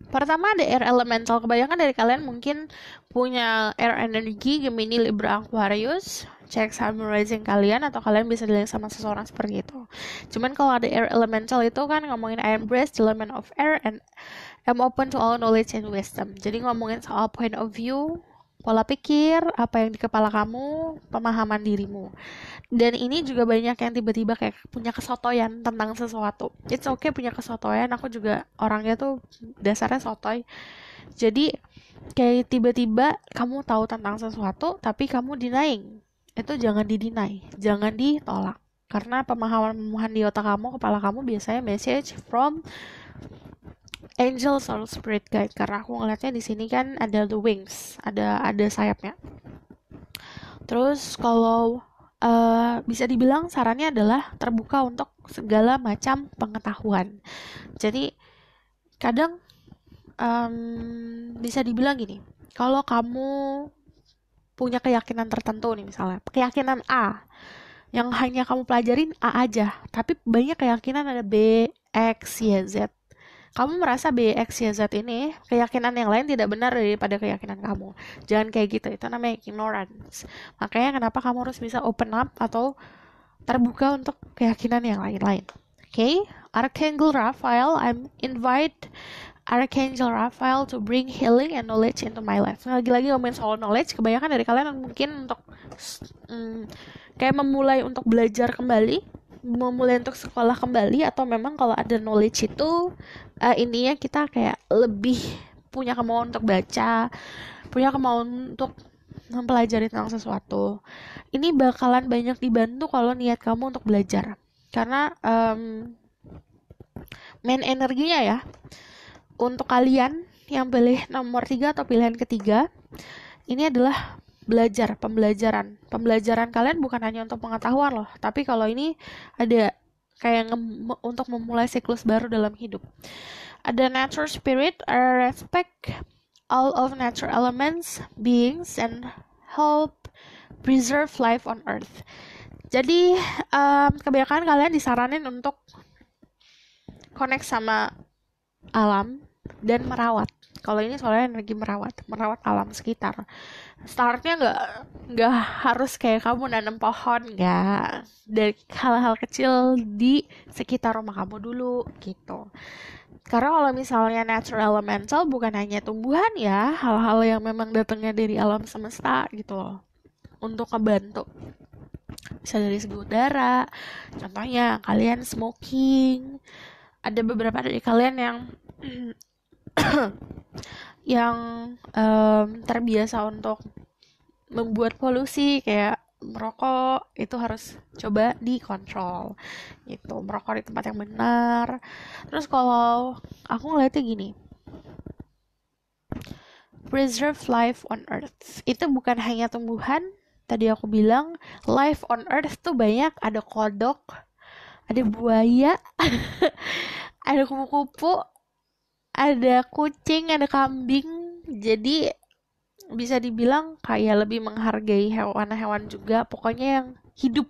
Pertama ada air elemental. Kebanyakan dari kalian mungkin punya air energy, Gemini, Libra, Aquarius. Cek sun rising kalian, atau kalian bisa dilihat sama seseorang seperti itu. Cuman kalau ada air elemental itu kan ngomongin I embrace the element of air and I'm open to all knowledge and wisdom. Jadi ngomongin soal point of view, pola pikir, apa yang di kepala kamu, pemahaman dirimu. Dan ini juga banyak yang tiba-tiba kayak punya kesotoyan tentang sesuatu. It's okay punya kesotoyan, aku juga orangnya tuh dasarnya sotoy. Jadi kayak tiba-tiba kamu tahu tentang sesuatu tapi kamu denying. Itu jangan didinai, jangan ditolak. Karena pemahaman di otak kamu, kepala kamu biasanya message from angels or spirit guide. Karena aku ngeliatnya di sini kan ada the wings, ada sayapnya. Terus kalau bisa dibilang sarannya adalah terbuka untuk segala macam pengetahuan. Jadi kadang bisa dibilang gini, kalau kamu punya keyakinan tertentu nih, misalnya keyakinan A yang hanya kamu pelajarin A aja, tapi banyak keyakinan ada B, X, Y, Z. Kamu merasa B, X, Y, Z ini keyakinan yang lain tidak benar daripada keyakinan kamu. Jangan kayak gitu, itu namanya ignorance. Makanya kenapa kamu harus bisa open up atau terbuka untuk keyakinan yang lain-lain. Okay? Archangel Raphael, I'm invite Archangel Raphael to bring healing and knowledge into my life. Lagi-lagi ngomongin soal knowledge, kebanyakan dari kalian mungkin untuk kayak memulai untuk belajar kembali, memulai untuk sekolah kembali, atau memang kalau ada knowledge itu intinya kita kayak lebih punya kemauan untuk baca, punya kemauan untuk mempelajari tentang sesuatu. Ini bakalan banyak dibantu kalau niat kamu untuk belajar, karena main energinya ya untuk kalian yang pilih nomor 3 atau pilihan ketiga, ini adalah pembelajaran kalian bukan hanya untuk pengetahuan loh, tapi kalau ini ada kayak untuk memulai siklus baru dalam hidup. Ada nature spirit, I respect all of nature elements, beings, and help preserve life on earth. Jadi kebanyakan kalian disaranin untuk connect sama alam dan merawat. Kalau ini soalnya energi merawat alam sekitar. Startnya nggak harus kayak kamu nanam pohon, nggak. Dari hal-hal kecil di sekitar rumah kamu dulu gitu. Karena kalau misalnya natural elemental bukan hanya tumbuhan ya, hal-hal yang memang datangnya dari alam semesta gitu loh. Untuk ngebantu. Bisa dari segi udara. Contohnya kalian smoking. Ada beberapa dari kalian yang yang terbiasa untuk membuat polusi kayak merokok, itu harus coba dikontrol gitu, merokok di tempat yang benar. Terus kalau aku ngeliatnya gini, preserve life on earth itu bukan hanya tumbuhan. Tadi aku bilang life on earth tuh banyak, ada kodok, ada buaya, ada kupu-kupu, ada kucing, ada kambing. Jadi bisa dibilang kayak lebih menghargai hewan-hewan juga. Pokoknya yang hidup,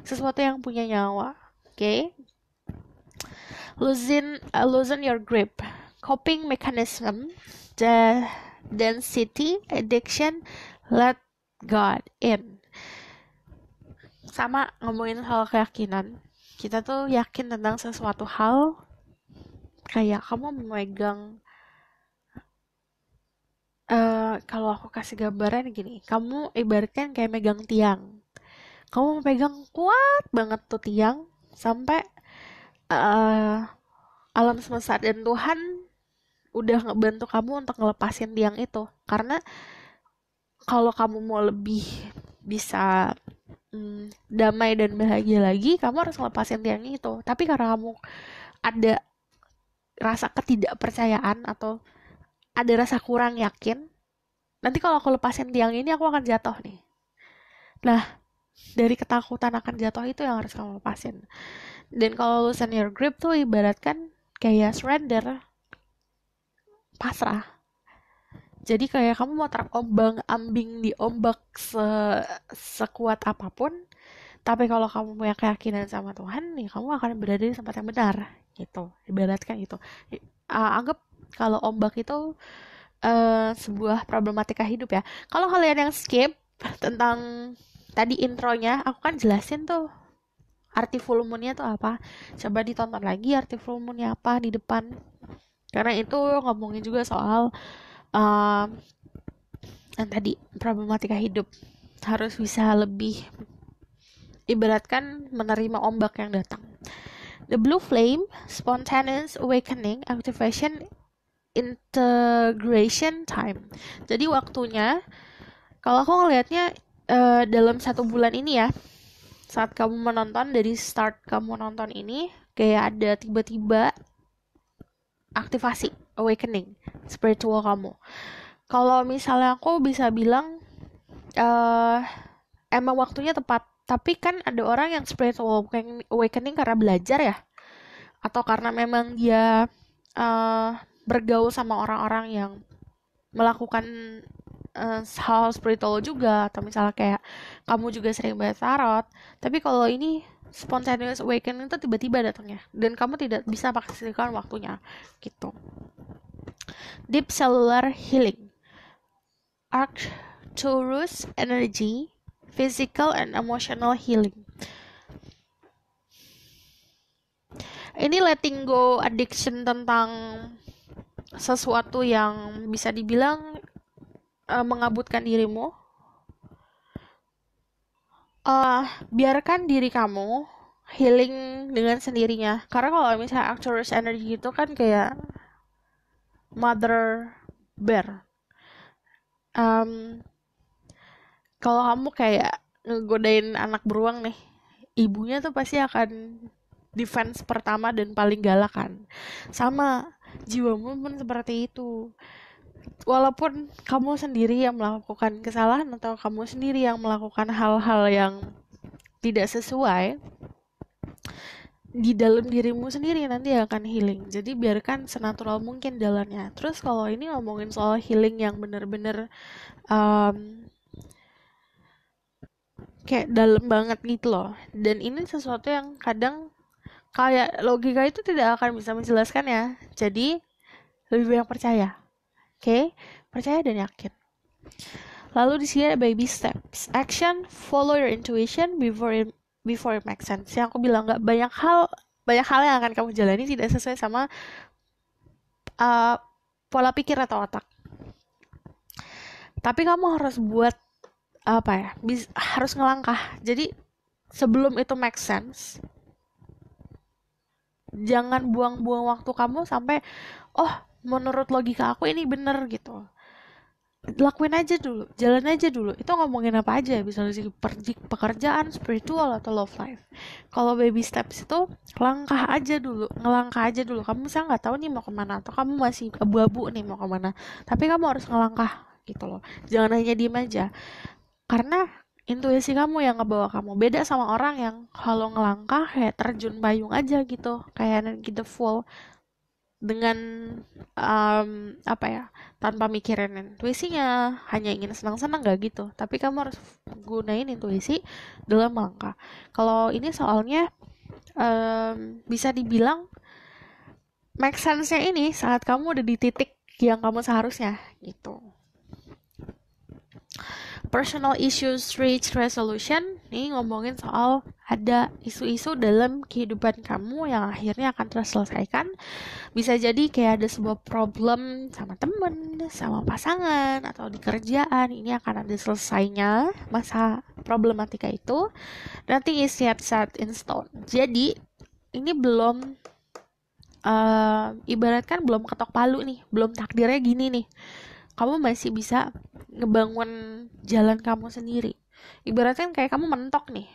sesuatu yang punya nyawa. Oke? Loosen your grip. Coping mechanism, the density, addiction, let God in. Sama ngomongin soal keyakinan. Kita tuh yakin tentang sesuatu hal. Kayak kamu memegang, kalau aku kasih gambaran gini, kamu ibaratkan kayak megang tiang. Kamu megang kuat banget tuh tiang sampai alam semesta dan Tuhan udah ngebantu kamu untuk ngelepasin tiang itu. Karena kalau kamu mau lebih bisa damai dan bahagia lagi, kamu harus ngelepasin tiang itu. Tapi karena kamu ada rasa ketidakpercayaan atau ada rasa kurang yakin, nanti kalau aku lepasin tiang ini aku akan jatuh nih. Nah, dari ketakutan akan jatuh itu yang harus kamu lepasin. Dan kalau loosen your grip tuh ibaratkan kayak surrender, pasrah. Jadi kayak kamu mau terombang-ambing di ombak sekuat apapun, tapi kalau kamu punya keyakinan sama Tuhan, ya kamu akan berada di tempat yang benar gitu. Ibaratkan gitu. Anggap kalau ombak itu sebuah problematika hidup ya. Kalau kalian yang skip tentang tadi intronya, aku kan jelasin tuh arti full moon-nya tuh apa. Coba ditonton lagi arti full moon-nya apa di depan. Karena itu ngomongin juga soal yang tadi problematika hidup. Harus bisa lebih ibaratkan menerima ombak yang datang. The blue flame, spontaneous awakening, activation, integration time. Jadi waktunya, kalau aku ngelihatnya dalam 1 bulan ini ya, saat kamu menonton, dari start kamu nonton ini, kayak ada tiba-tiba aktivasi, awakening, spiritual kamu. Kalau misalnya aku bisa bilang, emang waktunya tepat. Tapi kan ada orang yang spiritual awakening karena belajar ya, atau karena memang dia bergaul sama orang-orang yang melakukan hal spiritual juga, atau misalnya kayak kamu juga sering baca tarot. Tapi kalau ini spontaneous awakening itu tiba-tiba datangnya dan kamu tidak bisa pastikan waktunya gitu. Deep cellular healing, Arcturus energy, physical and emotional healing. Ini letting go addiction tentang sesuatu yang bisa dibilang mengabutkan dirimu. Biarkan diri kamu healing dengan sendirinya. Karena kalau misalnya Arcturus energy itu kan kayak mother bear. Kalau kamu kayak ngegodain anak beruang nih, ibunya tuh pasti akan defense pertama dan paling galak kan. Sama, jiwamu pun seperti itu. Walaupun kamu sendiri yang melakukan kesalahan atau kamu sendiri yang melakukan hal-hal yang tidak sesuai, di dalam dirimu sendiri nanti akan healing. Jadi biarkan senatural mungkin jalannya. Terus kalau ini ngomongin soal healing yang benar-benar kayak dalam banget gitu loh. Dan ini sesuatu yang kadang kayak logika itu tidak akan bisa menjelaskan ya. Jadi lebih banyak percaya. Oke? Percaya dan yakin. Lalu di sini ada baby steps. Action, follow your intuition before it makes sense. Yang aku bilang nggak banyak hal yang akan kamu jalani tidak sesuai sama pola pikir atau otak. Tapi kamu harus buat harus ngelangkah. Jadi sebelum itu make sense, jangan buang-buang waktu kamu sampai menurut logika aku ini bener gitu. Lakuin aja dulu, jalan aja dulu. Itu ngomongin apa aja, bisa dari pekerjaan, spiritual, atau love life. Kalau baby steps itu ngelangkah aja dulu. Kamu misalnya nggak tahu nih mau kemana, atau kamu masih abu-abu nih mau kemana, tapi kamu harus ngelangkah gitu loh. Jangan hanya diem aja, karena intuisi kamu yang ngebawa kamu. Beda sama orang yang kalau ngelangkah kayak terjun payung aja gitu, kayak gitu full dengan tanpa mikirin intuisinya, hanya ingin senang-senang, gak gitu. Tapi kamu harus gunain intuisi dalam melangkah. Kalau ini soalnya bisa dibilang make sense-nya ini saat kamu udah di titik yang kamu seharusnya gitu. Personal issues reach resolution. Ini ngomongin soal ada isu-isu dalam kehidupan kamu yang akhirnya akan terselesaikan. Bisa jadi kayak ada sebuah problem sama temen, sama pasangan, atau di kerjaan. Ini akan ada selesainya masa problematika itu. Nothing is yet set in stone. Jadi ini belum ibaratkan belum ketok palu nih, belum takdirnya gini nih. Kamu masih bisa ngebangun jalan kamu sendiri. Ibaratnya kayak kamu mentok nih,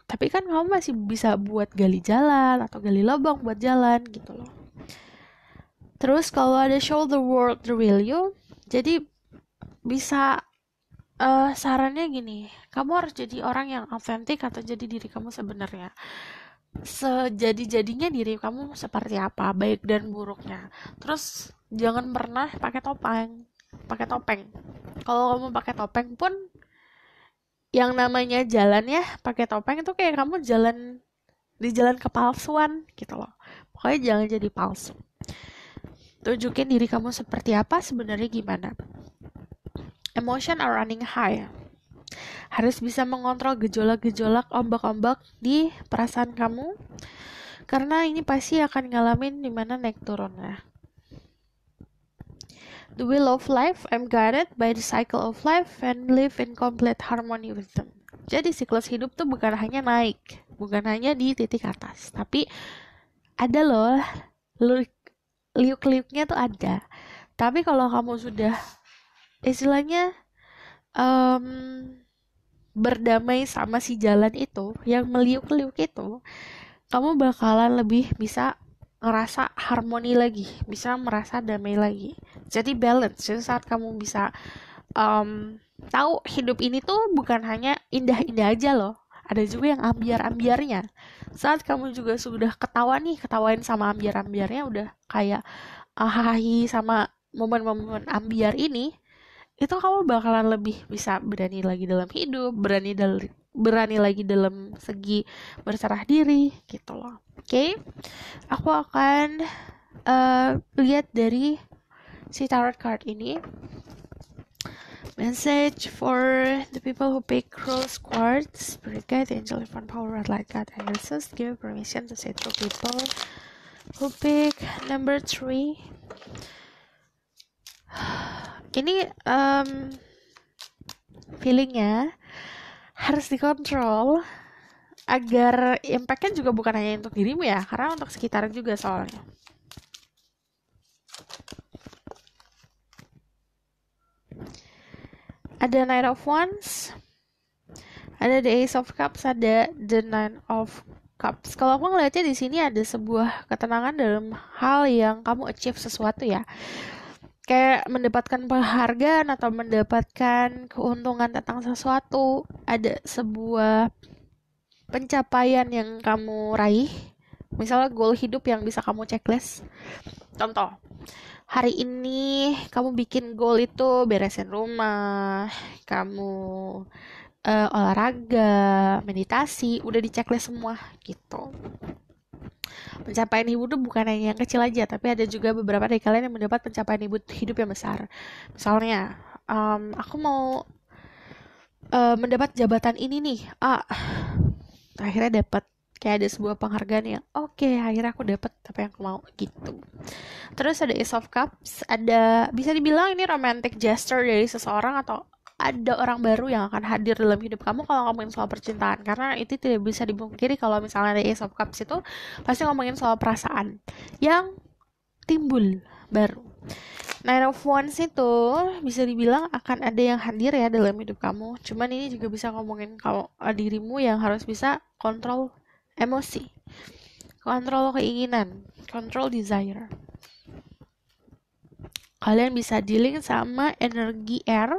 tapi kan kamu masih bisa buat gali jalan atau gali lubang buat jalan gitu loh. Terus kalau ada show the world the real you, jadi bisa sarannya gini, kamu harus jadi orang yang autentik atau jadi diri kamu sebenarnya. Sejadi-jadinya diri kamu seperti apa, baik dan buruknya. Terus jangan pernah pakai topeng. Kalau kamu pakai topeng pun, yang namanya jalan ya pakai topeng itu kayak kamu jalan di jalan kepalsuan gitu loh. Pokoknya jangan jadi palsu. Tunjukin diri kamu seperti apa, sebenarnya gimana. Emotion are running high. Harus bisa mengontrol gejolak-gejolak ombak-ombak di perasaan kamu, karena ini pasti akan ngalamin dimana naik turunnya. The wheel of life, I'm guided by the cycle of life and live in complete harmony with them. Jadi siklus hidup tuh bukan hanya naik, bukan hanya di titik atas, tapi ada loh liuk-liuknya tuh ada. Tapi kalau kamu sudah istilahnya berdamai sama si jalan itu yang meliuk-liuk itu, kamu bakalan lebih bisa ngerasa harmoni lagi, bisa merasa damai lagi. Jadi balance. Jadi saat kamu bisa tahu hidup ini tuh bukan hanya indah-indah aja loh, ada juga yang ambiar-ambiarnya. Saat kamu juga sudah ketawain sama ambiar-ambiarnya, udah kayak hahahi sama momen-momen ambiar ini, itu kamu bakalan lebih bisa berani lagi dalam hidup, berani lagi dalam segi berserah diri gitu loh. Oke? Aku akan lihat dari si tarot card ini. Message for the people who pick Rose Quartz, Spirit Guide, Angel, Divine Power, Red Light God, and Jesus. Give permission to say to people who pick number 3. Ini feelingnya harus dikontrol agar impact-nya juga bukan hanya untuk dirimu ya, karena untuk sekitar juga soalnya. Ada Knight of Wands, ada the Ace of Cups, ada the Nine of Cups. Kalau aku ngeliatnya di sini ada sebuah ketenangan dalam hal yang kamu achieve sesuatu ya. Kayak mendapatkan penghargaan atau mendapatkan keuntungan tentang sesuatu. Ada sebuah pencapaian yang kamu raih. Misalnya goal hidup yang bisa kamu checklist. Contoh, hari ini kamu bikin goal itu beresin rumah, kamu olahraga, meditasi, udah di checklist semua gitu. Pencapaian hidup itu bukan hanya yang kecil aja, tapi ada juga beberapa dari kalian yang mendapat pencapaian hidup yang besar. Misalnya, aku mau mendapat jabatan ini nih, akhirnya dapat, kayak ada sebuah penghargaan yang oke, akhirnya aku dapat apa yang aku mau gitu. Terus ada Ace of Cups, ada bisa dibilang ini romantic gesture dari seseorang atau ada orang baru yang akan hadir dalam hidup kamu kalau ngomongin soal percintaan, karena itu tidak bisa dipungkiri kalau misalnya ada Ace of Cups itu pasti ngomongin soal perasaan yang timbul baru. Nine of Wands itu bisa dibilang akan ada yang hadir ya dalam hidup kamu. Cuman ini juga bisa ngomongin kalau dirimu yang harus bisa kontrol emosi, kontrol keinginan, kontrol desire. Kalian bisa dealing sama energi air,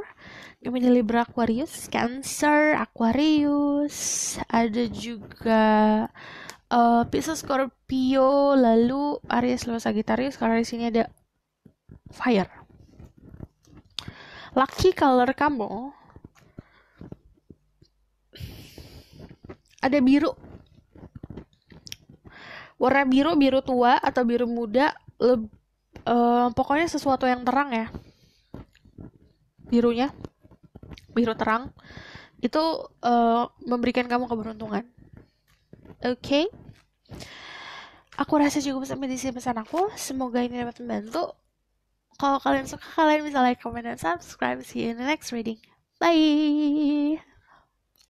Gemini, Libra, Aquarius, Cancer, Aquarius. Ada juga Pisces, Scorpio, lalu Aries, Leo, Sagittarius. Karena di sini ada fire. Lucky color kamu ada biru. Warna biru, biru tua atau biru muda, pokoknya sesuatu yang terang ya. Birunya, biru terang, itu memberikan kamu keberuntungan. Oke. Aku rasa cukup sampai di sini pesan aku. Semoga ini dapat membantu. Kalau kalian suka, kalian bisa like, comment, dan subscribe. See you in the next reading. Bye!